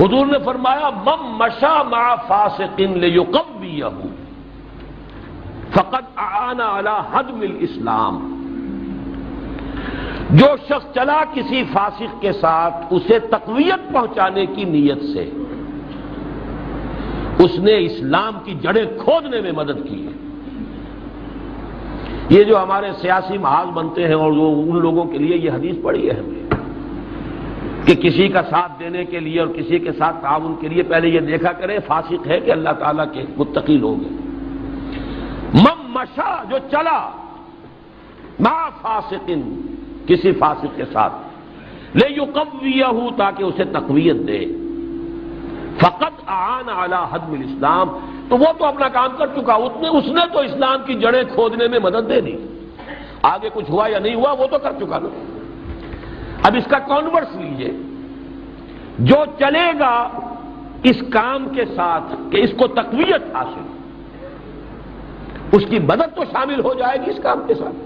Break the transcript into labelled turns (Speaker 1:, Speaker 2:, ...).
Speaker 1: حضور نے فرمایا من مشى مع فاسق لیقویہ فقد اعان علی ہدم الاسلام، جو شخص چلا کسی فاسق کے ساتھ اسے تقویت پہنچانے کی نیت سے، اس نے اسلام کی جڑیں کھودنے میں مدد کی ہے۔ یہ جو ہمارے سیاسی محاذ بنتے ہیں اور ان لوگوں کے لیے یہ حدیث بڑی اہم ہے کہ کسی کا ساتھ دینے کے لیے اور کسی کے ساتھ تعاون کے لیے پہلے یہ دیکھا کریں فاسق ہے کہ اللہ تعالیٰ کے متقی لوگ ہیں۔ من مشا، جو چلا، مع فاسق، کسی فاسق کے ساتھ، لیقویہ، تاکہ اسے تقویت دے، فقط اعان علی ہدم الاسلام، تو وہ تو اپنا کام کر چکا، اس نے تو اسلام کی جڑیں کھودنے میں مدد دے دی، آگے کچھ ہوا یا نہیں ہوا وہ تو کر چکا نا۔ اب اس کا کانورس لیجئے، جو چلے گا اس کام کے ساتھ کہ اس کو تقویت حاصل، اس کی مدد تو شامل ہو جائے گی اس کام کے ساتھ۔